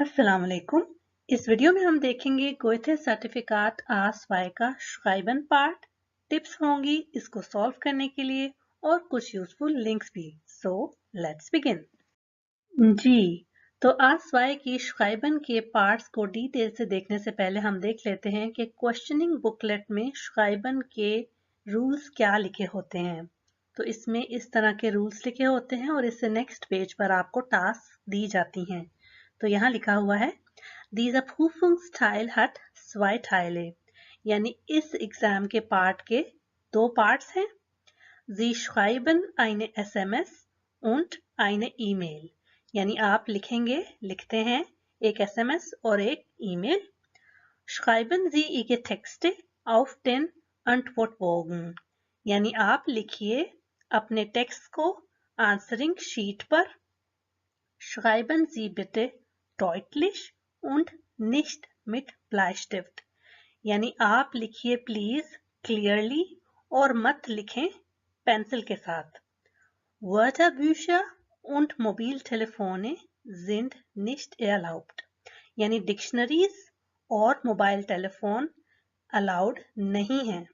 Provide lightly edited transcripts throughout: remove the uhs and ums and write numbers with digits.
अस्सलाम वालेकुम। इस वीडियो में हम देखेंगे गोएथे सर्टिफिकाट A2 का श्राइबन पार्ट, टिप्स होंगी इसको सॉल्व करने के लिए और कुछ यूजफुल लिंक्स भी। So let's begin. जी, तो A2 की श्राइबन के पार्ट्स को डिटेल से देखने से पहले हम देख लेते हैं कि क्वेश्चनिंग बुकलेट में श्राइबन के रूल्स क्या लिखे होते हैं। तो इसमें इस तरह के रूल्स लिखे होते हैं और इससे नेक्स्ट पेज पर आपको टास्क दी जाती हैं। तो यहाँ लिखा हुआ है Dieser Prüfungsteil hat 2 Teile, यानी इस एग्जाम के पार्ट के 2 पार्ट्स हैं। Sie schreiben eine SMS und eine E-Mail, यानी आप लिखते हैं एक SMS और एक email. Schreiben Sie Ihre Texte auf den Antwortbogen, यानी आप लिखिए अपने टेक्स्ट को आंसरिंग शीट पर। Schreiben Sie bitte deutlich und nicht mit Bleistift, यानी आप लिखिए प्लीज क्लियरली और मत लिखें पेंसिल के साथ। Wörterbücher und Mobiltelefone sind nicht erlaubt, यानी डिक्शनरीज और मोबाइल टेलीफोन अलाउड नहीं है।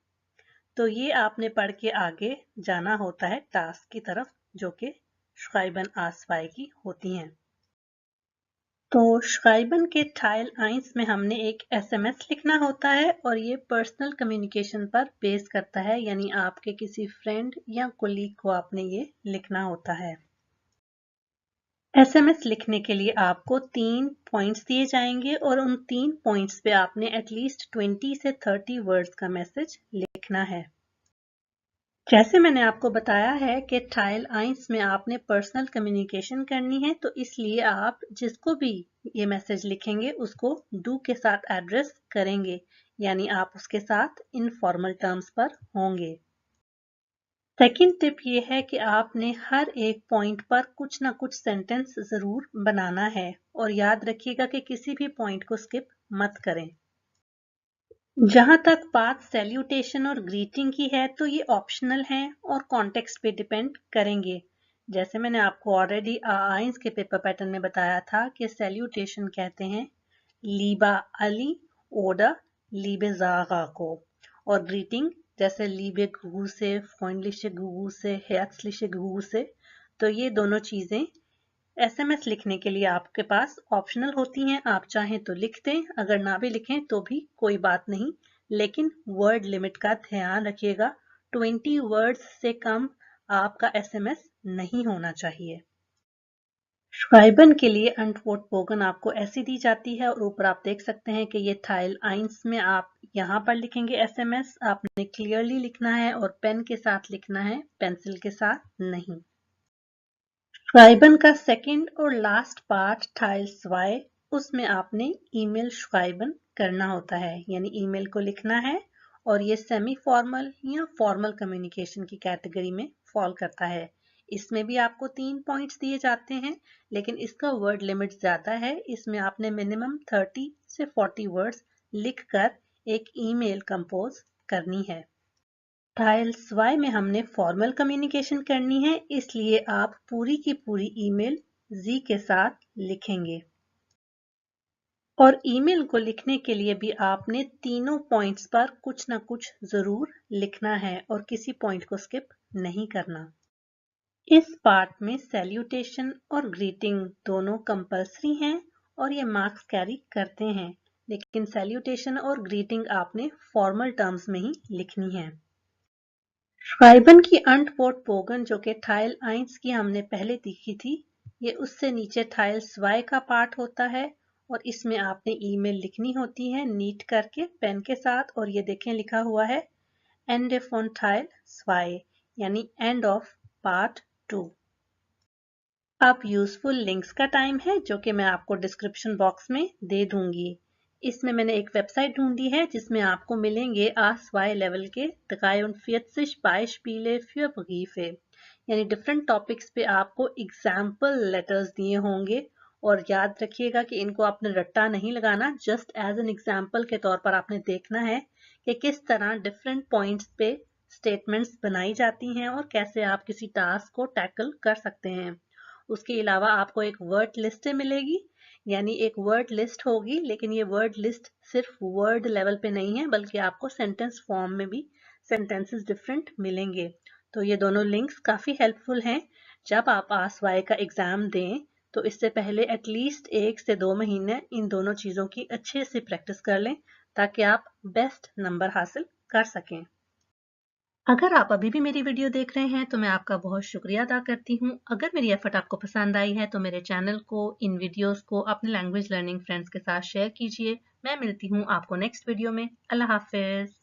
तो ये आपने पढ़ के आगे जाना होता है टास्क की तरफ, जो कि श्राइबन A2 की होती हैं। तो श्राइबन के टाइल 1 में हमने एक SMS लिखना होता है और ये पर्सनल कम्युनिकेशन पर बेस करता है, यानी आपके किसी फ्रेंड या कोलीग को आपने ये लिखना होता है। SMS लिखने के लिए आपको 3 पॉइंट्स दिए जाएंगे और उन 3 पॉइंट्स पे आपने एटलीस्ट 20 से 30 वर्ड्स का मैसेज लिखना है। जैसे मैंने आपको बताया है कि टाइल 1 में आपने पर्सनल कम्युनिकेशन करनी है, तो इसलिए आप जिसको भी ये मैसेज लिखेंगे उसको डू के साथ एड्रेस करेंगे, यानी आप उसके साथ इनफॉर्मल टर्म्स पर होंगे। सेकंड टिप ये है कि आपने हर एक पॉइंट पर कुछ ना कुछ सेंटेंस जरूर बनाना है और याद रखिएगा कि किसी भी पॉइंट को स्किप मत करें। जहां तक बात सैल्यूटेशन और ग्रीटिंग की है तो ये ऑप्शनल हैं और कॉन्टेक्स्ट पे डिपेंड करेंगे। जैसे मैंने आपको ऑलरेडी A1 के पेपर पैटर्न में बताया था कि सैल्यूटेशन कहते हैं लीबा अली ओडा लीबे जागा को, और ग्रीटिंग जैसे लीबे गुगू से, फ्रेंडलिशे गुगू से, हेर्जलिशे गुगू से। तो ये दोनों चीजें SMS लिखने के लिए आपके पास ऑप्शनल होती हैं। आप चाहें तो लिख दें, अगर ना भी लिखें तो भी कोई बात नहीं, लेकिन वर्ड लिमिट का ध्यान रखिएगा। 20 वर्ड्स से कम आपका SMS नहीं होना चाहिए। श्राइबन के लिए Antwortbogen आपको ऐसी दी जाती है और ऊपर आप देख सकते हैं कि ये टाइल 1 में आप यहाँ पर लिखेंगे SMS। आपने क्लियरली लिखना है और पेन के साथ लिखना है, पेंसिल के साथ नहीं। श्राइबन का सेकंड और लास्ट पार्ट टाइल 2, उसमें आपने ईमेल श्राइबन करना होता है, यानी ईमेल को लिखना है और ये सेमी फॉर्मल या फॉर्मल कम्युनिकेशन की कैटेगरी में फॉल करता है। इसमें भी आपको 3 पॉइंट्स दिए जाते हैं, लेकिन इसका वर्ड लिमिट ज्यादा है। इसमें आपने मिनिमम 30 से 40 वर्ड्स लिखकर एक ईमेल कंपोज करनी है। टाइल 2 में हमने फॉर्मल कम्युनिकेशन करनी है, इसलिए आप पूरी की पूरी ईमेल जी के साथ लिखेंगे। और ईमेल को लिखने के लिए भी आपने तीनों पॉइंट्स पर कुछ ना कुछ जरूर लिखना है और किसी पॉइंट को स्किप नहीं करना। इस पार्ट में सैल्यूटेशन और ग्रीटिंग दोनों कंपल्सरी हैं और ये मार्क्स कैरी करते हैं, लेकिन सैल्यूटेशन और ग्रीटिंग आपने फॉर्मल टर्म्स में ही लिखनी है। श्राइबन की Antwortbogen जो कि टाइल 1 की हमने पहले देखी थी, ये उससे नीचे टाइल 2 का पार्ट होता है और इसमें आपने ईमेल लिखनी होती है नीट करके पेन के साथ। और ये देखें लिखा हुआ है Ende von Teil 2, यानी एंड ऑफ पार्ट 2। अब यूजफुल लिंक्स का टाइम है, जो कि मैं आपको डिस्क्रिप्शन बॉक्स में दे दूंगी। इसमें मैंने एक वेबसाइट ढूंढी है जिसमें आपको मिलेंगे A2 लेवल के 43 Beispiele für Briefe, यानी डिफरेंट टॉपिक्स पे आपको एग्जाम्पल लेटर्स दिए होंगे। और याद रखिएगा कि इनको आपने रट्टा नहीं लगाना, जस्ट एज एन एग्जाम्पल के तौर पर आपने देखना है कि किस तरह डिफरेंट पॉइंट्स पे स्टेटमेंट्स बनाई जाती हैं और कैसे आप किसी टास्क को टैकल कर सकते हैं। उसके अलावा आपको एक वर्ड लिस्ट मिलेगी, यानी एक वर्ड लिस्ट होगी, लेकिन ये वर्ड लिस्ट सिर्फ वर्ड लेवल पे नहीं है, बल्कि आपको सेंटेंस फॉर्म में भी सेंटेंसेस डिफरेंट मिलेंगे। तो ये दोनों लिंक्स काफ़ी हेल्पफुल हैं जब आप आसवाई का एग्ज़ाम दें। तो इससे पहले एटलीस्ट 1 से 2 महीने इन दोनों चीज़ों की अच्छे से प्रैक्टिस कर लें ताकि आप बेस्ट नंबर हासिल कर सकें। अगर आप अभी भी मेरी वीडियो देख रहे हैं तो मैं आपका बहुत शुक्रिया अदा करती हूँ। अगर मेरी एफर्ट आपको पसंद आई है तो मेरे चैनल को, इन वीडियोस को अपने लैंग्वेज लर्निंग फ्रेंड्स के साथ शेयर कीजिए। मैं मिलती हूँ आपको नेक्स्ट वीडियो में। अल्लाह हाफिज।